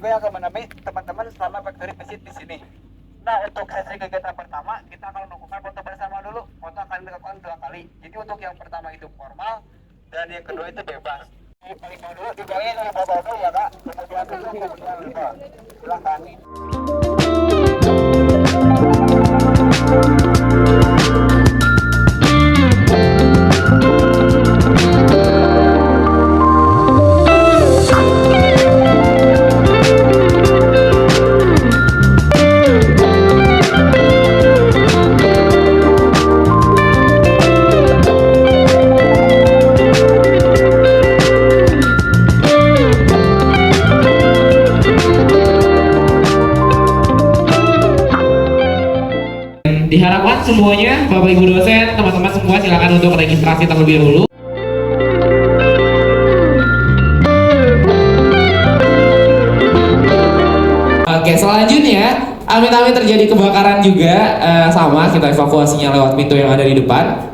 juga yang akan menemui teman-teman selama factory visit di sini. Nah, untuk sesi kegiatan pertama, kita akan melakukan foto bersama dulu. Foto akan dilakukan 2 kali. Jadi untuk yang pertama itu formal, dan yang kedua itu bebas. Yang paling bawah dulu, dibilangin dari bawah dulu ya kak. Kemudian itu, kemudian lebar. Silahkan. Diharapkan semuanya, Bapak Ibu dosen, teman-teman semua silakan untuk registrasi terlebih dahulu. Oke, selanjutnya, amit-amit terjadi kebakaran juga, sama kita evakuasinya lewat pintu yang ada di depan.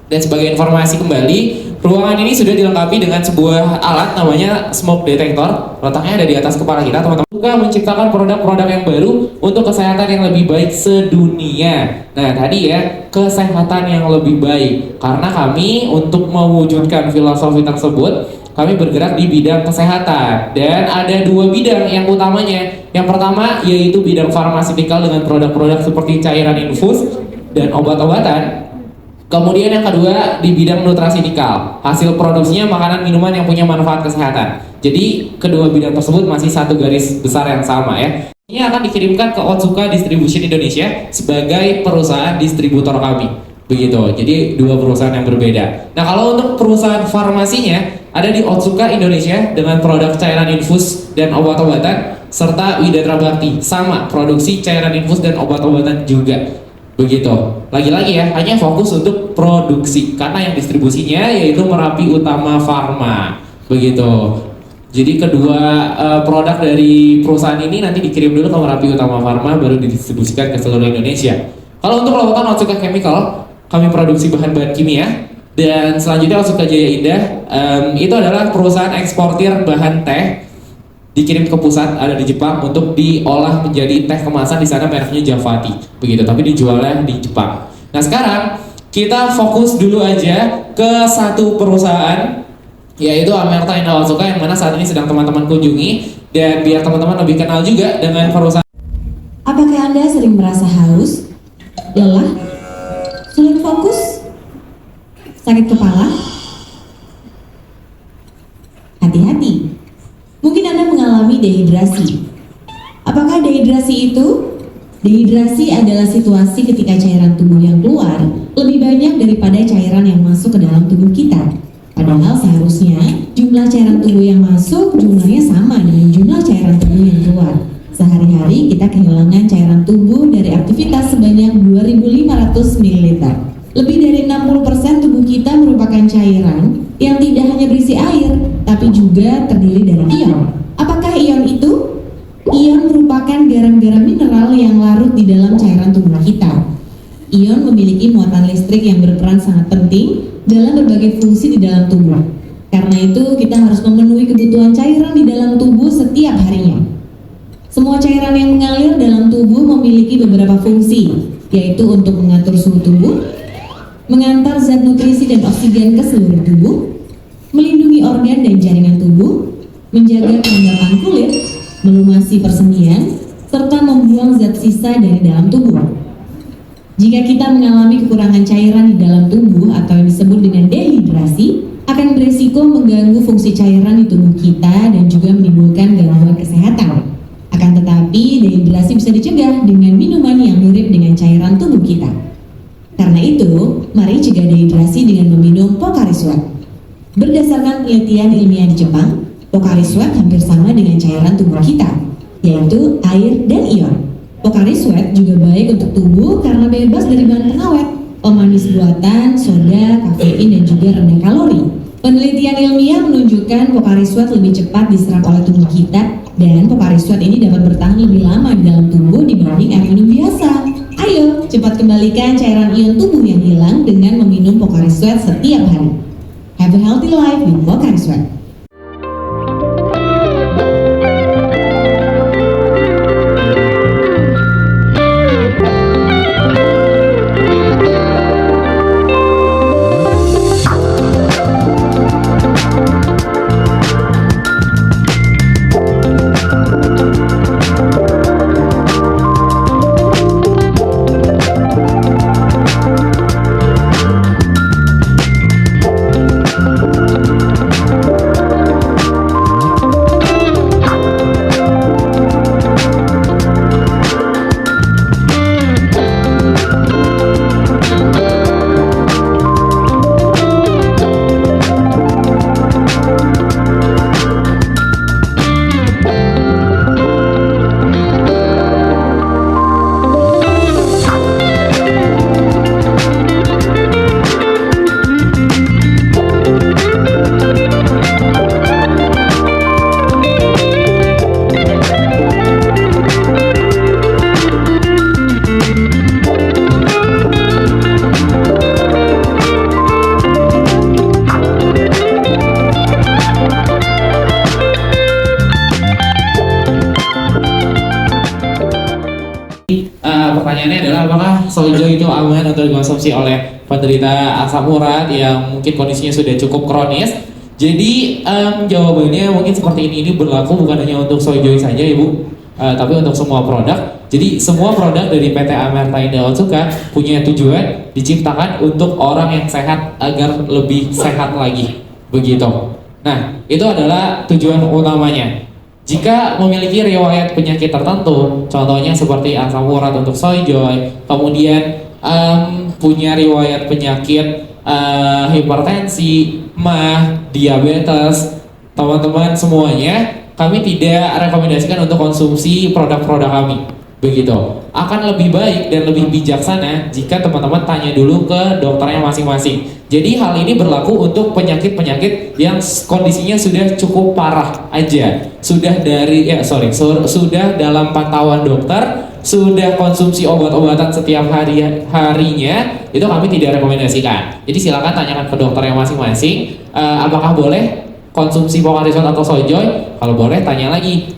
Dan sebagai informasi kembali, ruangan ini sudah dilengkapi dengan sebuah alat namanya smoke detector. Letaknya ada di atas kepala kita, teman-teman. Juga menciptakan produk-produk yang baru untuk kesehatan yang lebih baik sedunia. Nah, tadi ya, kesehatan yang lebih baik. Karena kami untuk mewujudkan filosofi tersebut, kami bergerak di bidang kesehatan. Dan ada 2 bidang yang utamanya. Yang pertama yaitu bidang farmasikal dengan produk-produk seperti cairan infus dan obat-obatan. Kemudian yang kedua di bidang nutrasikal, hasil produksinya makanan minuman yang punya manfaat kesehatan. Jadi kedua bidang tersebut masih satu garis besar yang sama ya. Ini akan dikirimkan ke Otsuka Distribution Indonesia sebagai perusahaan distributor kami. Begitu, jadi 2 perusahaan yang berbeda. Nah, kalau untuk perusahaan farmasinya ada di Otsuka Indonesia dengan produk cairan infus dan obat-obatan, serta Widatra Bakti sama produksi cairan infus dan obat-obatan juga. Begitu. Lagi-lagi ya, hanya fokus untuk produksi karena yang distribusinya yaitu Merapi Utama Pharma. Begitu. Jadi kedua produk dari perusahaan ini nanti dikirim dulu ke Merapi Utama Pharma baru didistribusikan ke seluruh Indonesia. Kalau untuk lautan Otsuka Chemical, kami produksi bahan-bahan kimia. Dan selanjutnya Otsuka Jaya Indah, itu adalah perusahaan eksportir bahan teh, dikirim ke pusat ada di Jepang untuk diolah menjadi teh kemasan. Di sana mereknya Javati, begitu, tapi dijualnya di Jepang. Nah, sekarang kita fokus dulu aja ke satu perusahaan, yaitu Amerta Indah Otsuka, yang mana saat ini sedang teman-teman kunjungi. Dan biar teman-teman lebih kenal juga dengan perusahaan. Apakah Anda sering merasa haus, lelah, sulit fokus, sakit kepala? Hati-hati. Mungkin Anda mengalami dehidrasi. Apakah dehidrasi itu? Dehidrasi adalah situasi ketika cairan tubuh yang keluar lebih banyak daripada cairan yang masuk ke dalam tubuh kita. Padahal seharusnya jumlah cairan tubuh yang masuk jumlahnya sama dengan jumlah cairan tubuh yang keluar. Sehari-hari kita kehilangan cairan tubuh dari aktivitas sebanyak 2.500 ml. Lebih dari 60% tubuh kita merupakan cairan yang tidak hanya berisi air, tapi juga terdiri dari ion. Apakah ion itu? Ion merupakan garam-garam mineral yang larut di dalam cairan tubuh kita. Ion memiliki muatan listrik yang berperan sangat penting dalam berbagai fungsi di dalam tubuh. Karena itu, kita harus memenuhi kebutuhan cairan di dalam tubuh setiap harinya. Semua cairan yang mengalir dalam tubuh memiliki beberapa fungsi, yaitu untuk mengatur suhu tubuh, mengantar zat nutrisi dan oksigen ke seluruh tubuh, melindungi organ dan jaringan tubuh, menjaga kelembapan kulit, melumasi persendian, serta membuang zat sisa dari dalam tubuh. Jika kita mengalami kekurangan cairan di dalam tubuh atau yang disebut dengan dehidrasi, akan beresiko mengganggu fungsi cairan di tubuh kita dan juga menimbulkan gangguan kesehatan. Akan tetapi, dehidrasi bisa dicegah dengan minuman yang mirip dengan cairan tubuh kita. Karena itu, mari cegah dehidrasi dengan meminum Pocari Sweat. Berdasarkan penelitian ilmiah di Jepang, Pocari Sweat hampir sama dengan cairan tubuh kita, yaitu air dan ion. Pocari Sweat juga baik untuk tubuh karena bebas dari bahan pengawet, pemanis buatan, soda, kafein, dan juga rendah kalori. Penelitian ilmiah menunjukkan Pocari Sweat lebih cepat diserap oleh tubuh kita, dan Pocari Sweat ini dapat bertahan lebih lama di dalam tubuh dibanding air minum biasa. Ayo, cepat kembalikan cairan ion tubuh yang hilang dengan meminum Pocari Sweat setiap hari. Have a healthy life with Pocari Sweat. Soyjoy itu aman untuk dikonsumsi oleh penderita asam urat yang mungkin kondisinya sudah cukup kronis. Jadi jawabannya mungkin seperti ini berlaku bukan hanya untuk Soyjoy saja Ibu, tapi untuk semua produk. Jadi semua produk dari PT Amerta Indah Otsuka punya tujuan diciptakan untuk orang yang sehat agar lebih sehat lagi, begitu. Nah, itu adalah tujuan utamanya. Jika memiliki riwayat penyakit tertentu, contohnya seperti asam urat untuk Soyjoy, kemudian punya riwayat penyakit hipertensi, MAH, diabetes, teman-teman semuanya, kami tidak rekomendasikan untuk konsumsi produk-produk kami. Begitu. Akan lebih baik dan lebih bijaksana jika teman-teman tanya dulu ke dokternya masing-masing. Jadi hal ini berlaku untuk penyakit-penyakit yang kondisinya sudah cukup parah aja. Sudah sudah dalam pantauan dokter, sudah konsumsi obat-obatan setiap harinya, itu kami tidak rekomendasikan. Jadi silakan tanyakan ke dokternya masing-masing, apakah boleh konsumsi Pocari Sweat atau Soyjoy. Kalau boleh tanya lagi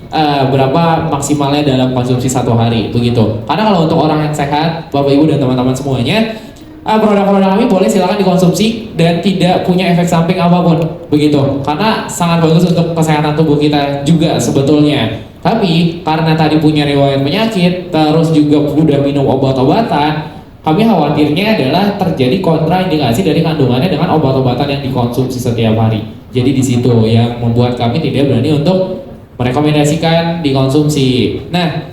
berapa maksimalnya dalam konsumsi satu hari, begitu. Karena kalau untuk orang yang sehat, Bapak Ibu dan teman-teman semuanya, produk-produk kami boleh silakan dikonsumsi dan tidak punya efek samping apapun, begitu. Karena sangat bagus untuk kesehatan tubuh kita juga sebetulnya. Tapi karena tadi punya riwayat penyakit, terus juga udah minum obat-obatan, kami khawatirnya adalah terjadi kontraindikasi dari kandungannya dengan obat-obatan yang dikonsumsi setiap hari. Jadi di situ yang membuat kami tidak berani untuk merekomendasikan dikonsumsi. Nah,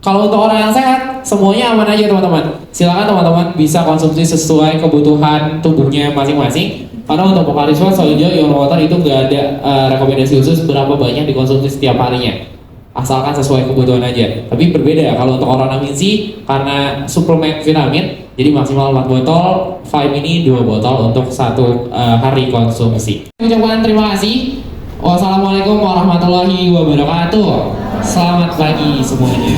kalau untuk orang yang sehat, semuanya aman aja teman-teman. Silakan teman-teman bisa konsumsi sesuai kebutuhan tubuhnya masing-masing. Karena untuk Pocari Sweat, Soyjoy, Your Water itu nggak ada rekomendasi khusus berapa banyak dikonsumsi setiap harinya. Asalkan sesuai kebutuhan aja. Tapi berbeda kalau untuk orang Naminsi karena suplemen vitamin, jadi maksimal 4 botol, Vime ini 2 botol untuk satu hari konsumsi. Ucapkan terima kasih. Wassalamualaikum warahmatullahi wabarakatuh. Selamat pagi semuanya.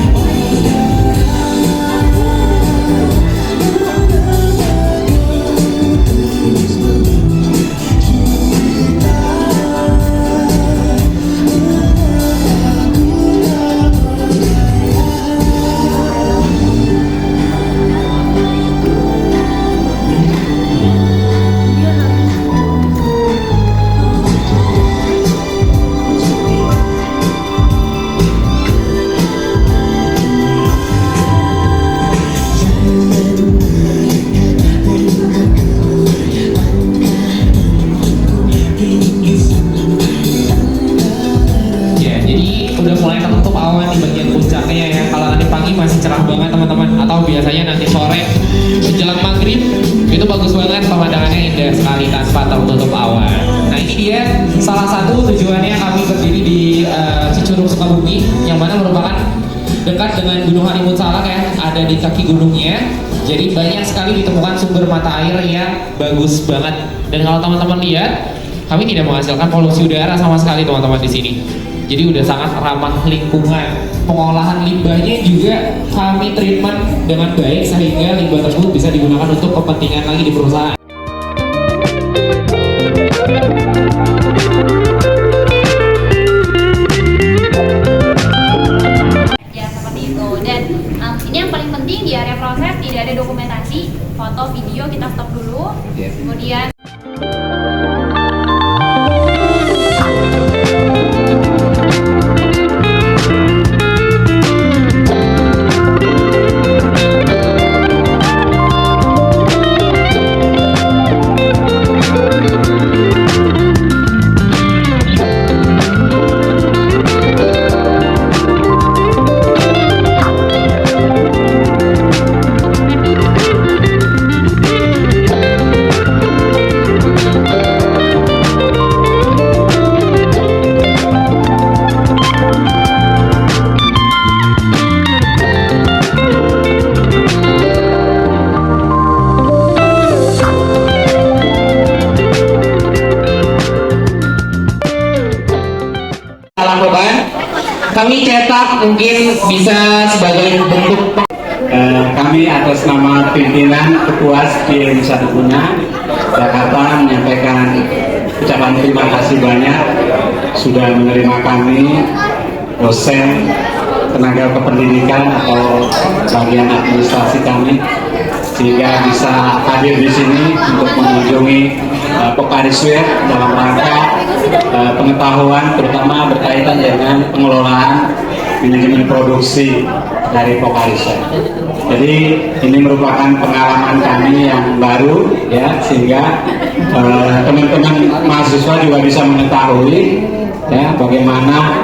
Biasanya nanti sore menjelang maghrib itu bagus banget, pemandangannya indah sekali tanpa tertutup awan. Nah ini dia salah satu tujuannya kami berdiri di Cicurug Sukabumi, yang mana merupakan dekat dengan Gunung Halimun Salak ya, ada di kaki gunungnya. Jadi banyak sekali ditemukan sumber mata air yang bagus banget. Dan kalau teman-teman lihat, kami tidak menghasilkan polusi udara sama sekali teman-teman di sini. Jadi udah sangat ramah lingkungan. Pengolahan limbahnya juga kami treatment dengan baik sehingga limbah tersebut bisa digunakan untuk kepentingan lagi di perusahaan. Ya seperti itu. Dan ini yang paling penting di area proses tidak ada dokumentasi, foto, video kita stop dulu. Kemudian kami cetak mungkin bisa sebagai bentuk kami atas nama pimpinan Ketua SDM Satu Guna Jakarta menyampaikan ucapan terima kasih banyak sudah menerima kami, dosen tenaga kependidikan atau bagian administrasi kami sehingga bisa hadir di sini untuk mengunjungi Pokarisware dalam rangka pengetahuan terutama berkaitan dengan pengelolaan manajemen produksi dari Pokarisware. Jadi ini merupakan pengalaman kami yang baru ya, sehingga teman-teman mahasiswa juga bisa mengetahui ya bagaimana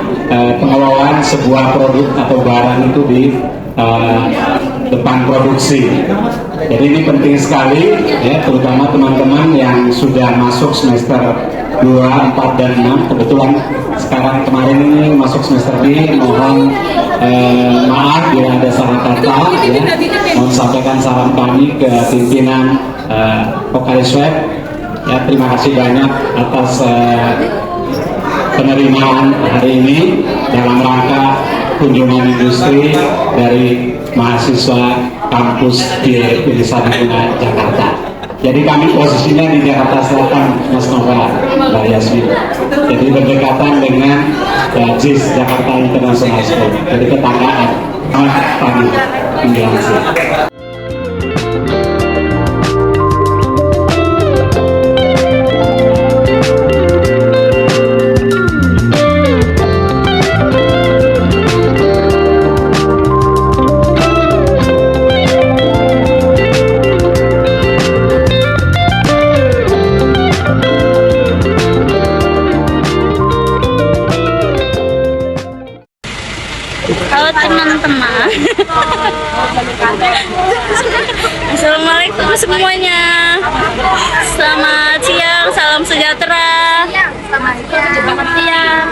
pengelolaan sebuah produk atau barang itu di depan produksi. Jadi ini penting sekali ya, terutama teman-teman yang sudah masuk semester 2, 4, dan 6. Kebetulan sekarang kemarin ini masuk semester B, mohon maaf bila ada salah kata ya. Mohon sampaikan salam kami ke pimpinan Pokarisware ya, terima kasih banyak atas penerimaan hari ini dalam rangka kunjungan industri dari mahasiswa kampus di Sadipuna, Jakarta. Jadi kami posisinya di Jakarta Selatan, Mas Nova, Mbak Yasmin. Jadi berdekatan dengan JIS, Jakarta International School. Jadi tetanggaan. Selamat pagi, menjelang siang. Halo teman-teman. Assalamualaikum semuanya. Selamat siang, salam sejahtera. Selamat siang.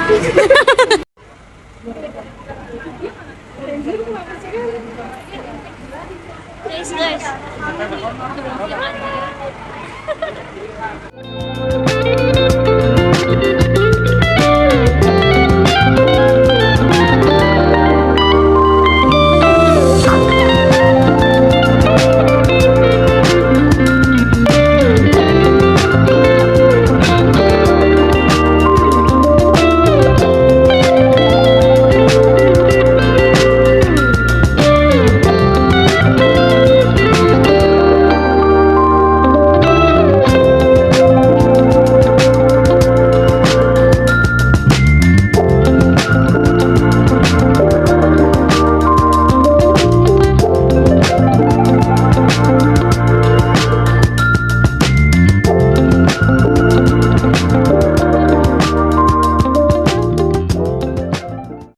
Guys.